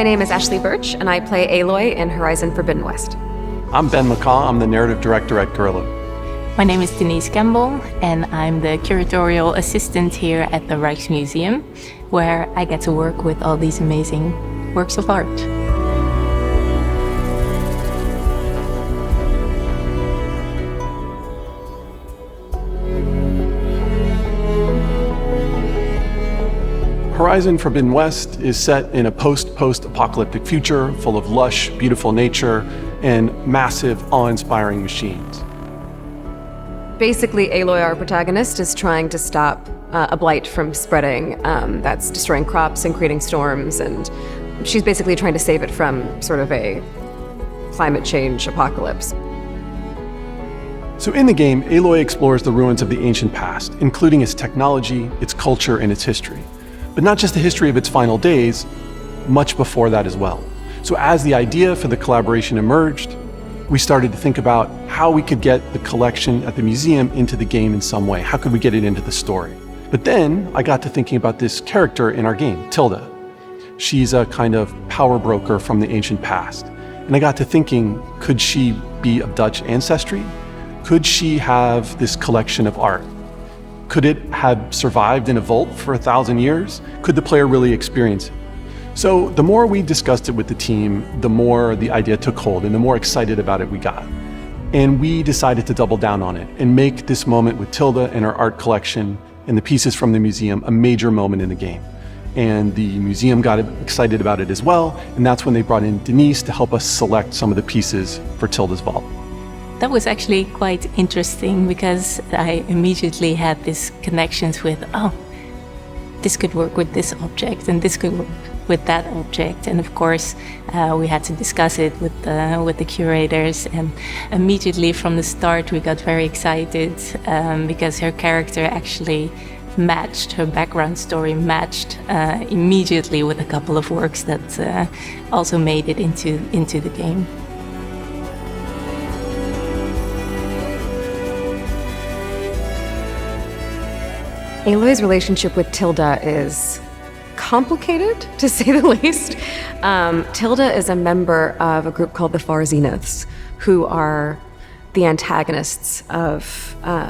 My name is Ashley Burch, and I play Aloy in Horizon Forbidden West. I'm Ben McCaw. I'm the narrative director at Gorilla. My name is Denise Campbell, and I'm the curatorial assistant here at the Rijksmuseum, where I get to work with all these amazing works of art. Horizon Forbidden West is set in a post-apocalyptic future full of lush, beautiful nature and massive, awe-inspiring machines. Basically, Aloy, our protagonist, is trying to stop a blight from spreading that's destroying crops and creating storms, and she's basically trying to save it from sort of a climate change apocalypse. So in the game, Aloy explores the ruins of the ancient past, including its technology, its culture, and its history. But not just the history of its final days, much before that as well. So as the idea for the collaboration emerged, we started to think about how we could get the collection at the museum into the game in some way. How could we get it into the story? But then I got to thinking about this character in our game, Tilda. She's a kind of power broker from the ancient past. And I got to thinking, could she be of Dutch ancestry? Could she have this collection of art? Could it have survived in a vault for 1,000 years? Could the player really experience it? So the more we discussed it with the team, the more the idea took hold and the more excited about it we got. And we decided to double down on it and make this moment with Tilda and her art collection and the pieces from the museum a major moment in the game. And the museum got excited about it as well, and that's when they brought in Denise to help us select some of the pieces for Tilda's vault. That was actually quite interesting because I immediately had these connections with, oh, this could work with this object and this could work with that object. And of course, we had to discuss it with the curators. And immediately from the start, we got very excited because her character actually matched, her background story matched immediately with a couple of works that also made it into the game. Aloy's relationship with Tilda is complicated, to say the least. Tilda is a member of a group called the Far Zeniths, who are the antagonists of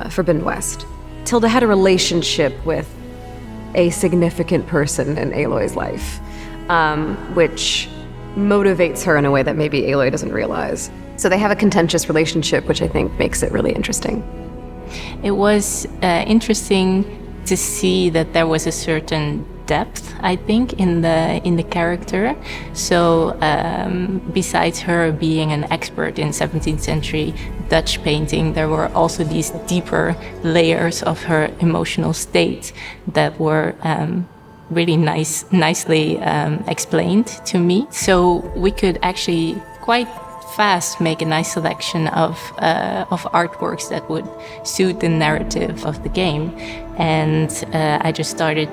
Forbidden West. Tilda had a relationship with a significant person in Aloy's life, which motivates her in a way that maybe Aloy doesn't realize. So they have a contentious relationship, which I think makes it really interesting. It was interesting to see that there was a certain depth, I think, in the character. So besides her being an expert in 17th century Dutch painting, there were also these deeper layers of her emotional state that were really nicely explained to me. So we could actually quite fast make a nice selection of artworks that would suit the narrative of the game. And I just started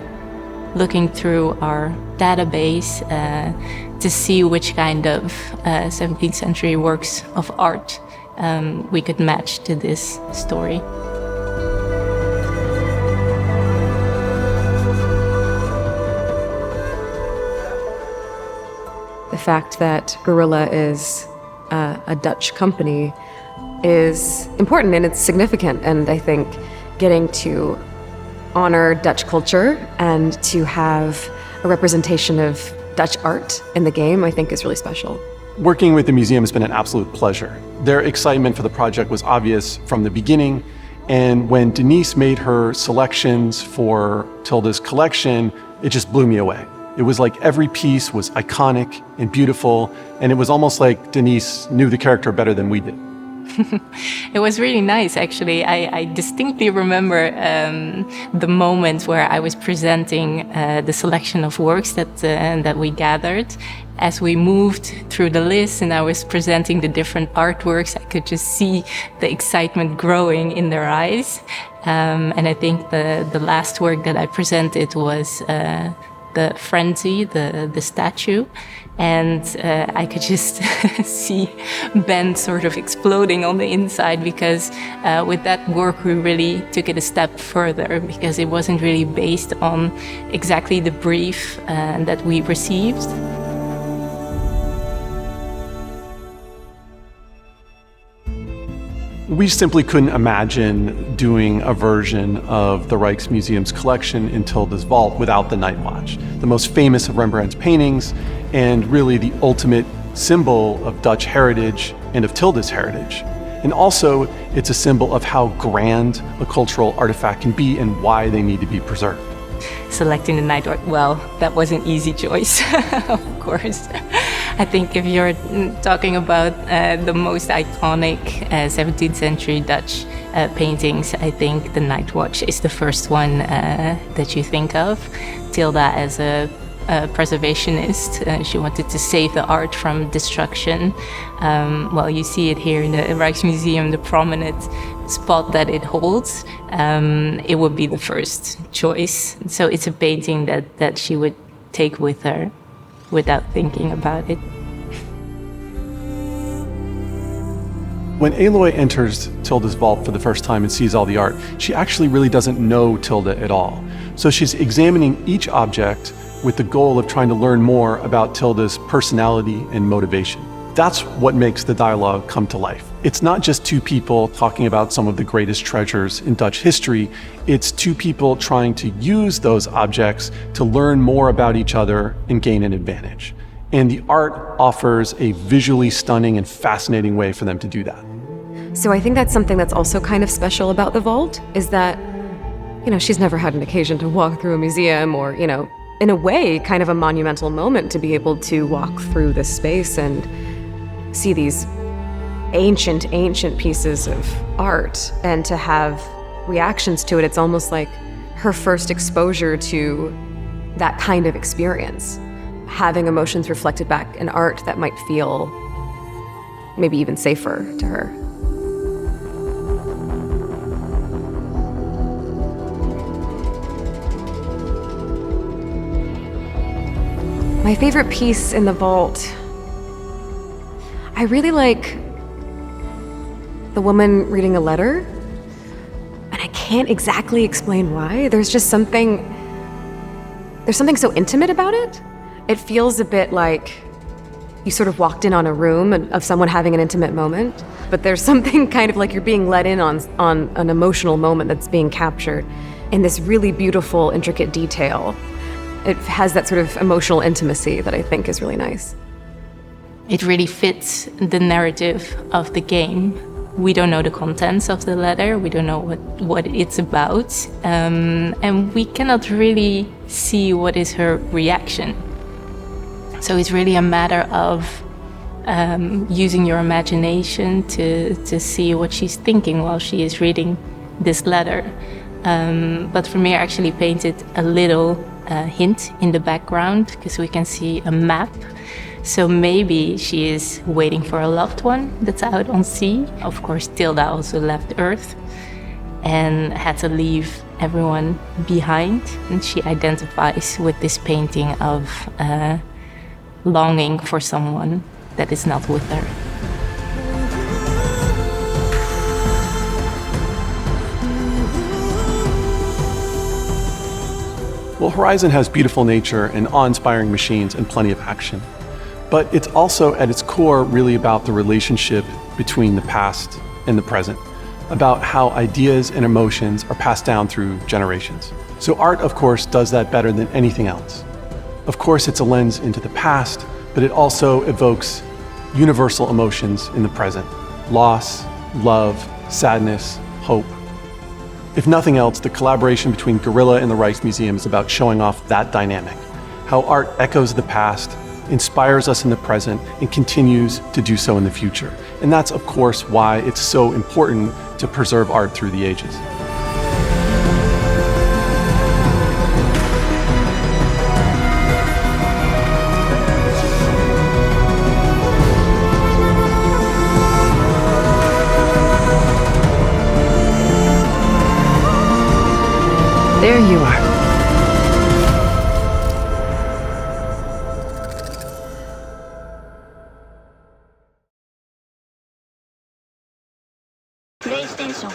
looking through our database to see which kind of 17th century works of art we could match to this story. The fact that Gorilla is a Dutch company is important and it's significant, and I think getting to honor Dutch culture and to have a representation of Dutch art in the game, I think is really special. Working with the museum has been an absolute pleasure. Their excitement for the project was obvious from the beginning, and when Denise made her selections for Tilda's collection, it just blew me away. It was like every piece was iconic and beautiful, and it was almost like Denise knew the character better than we did. It was really nice, actually. I distinctly remember the moment where I was presenting the selection of works that we gathered. As we moved through the list and I was presenting the different artworks, I could just see the excitement growing in their eyes. And I think the last work that I presented was the Frenzy, the statue. And I could just see Ben sort of exploding on the inside because with that work we really took it a step further because it wasn't really based on exactly the brief that we received. We simply couldn't imagine doing a version of the Rijksmuseum's collection in Tilda's vault without the Night Watch, the most famous of Rembrandt's paintings, and really the ultimate symbol of Dutch heritage and of Tilda's heritage. And also, it's a symbol of how grand a cultural artifact can be and why they need to be preserved. Selecting the Night Watch, well, that was an easy choice, of course. I think if you're talking about the most iconic 17th century Dutch paintings, I think the Night Watch is the first one that you think of. Tilda as a preservationist, she wanted to save the art from destruction. Well, you see it here in the Rijksmuseum, the prominent spot that it holds. It would be the first choice. So it's a painting that she would take with her without thinking about it. When Aloy enters Tilda's vault for the first time and sees all the art, she actually really doesn't know Tilda at all. So she's examining each object with the goal of trying to learn more about Tilda's personality and motivation. That's what makes the dialogue come to life. It's not just two people talking about some of the greatest treasures in Dutch history. It's two people trying to use those objects to learn more about each other and gain an advantage. And the art offers a visually stunning and fascinating way for them to do that. So I think that's something that's also kind of special about the vault, is that, she's never had an occasion to walk through a museum or, in a way, kind of a monumental moment to be able to walk through this space and see these ancient pieces of art and to have reactions to it. It's almost like her first exposure to that kind of experience, having emotions reflected back in art that might feel maybe even safer to her. My favorite piece in the vault, I really like the woman reading a letter, and I can't exactly explain why. There's something so intimate about it. It feels a bit like you sort of walked in on a room of someone having an intimate moment, but there's something kind of like you're being let in on an emotional moment that's being captured in this really beautiful, intricate detail. It has that sort of emotional intimacy that I think is really nice. It really fits the narrative of the game. We don't know the contents of the letter, we don't know what it's about, and we cannot really see what is her reaction. So it's really a matter of using your imagination to see what she's thinking while she is reading this letter. But for me, I actually painted a little hint in the background because we can see a map. So maybe she is waiting for a loved one that's out on sea. Of course, Tilda also left Earth and had to leave everyone behind. And she identifies with this painting of longing for someone that is not with her. Well, Horizon has beautiful nature and awe-inspiring machines and plenty of action. But it's also, at its core, really about the relationship between the past and the present, about how ideas and emotions are passed down through generations. So art, of course, does that better than anything else. Of course, it's a lens into the past, but it also evokes universal emotions in the present: loss, love, sadness, hope. If nothing else, the collaboration between Guerrilla and the Rijksmuseum is about showing off that dynamic, how art echoes the past, inspires us in the present, and continues to do so in the future. And that's, of course, why it's so important to preserve art through the ages. There you are. PlayStation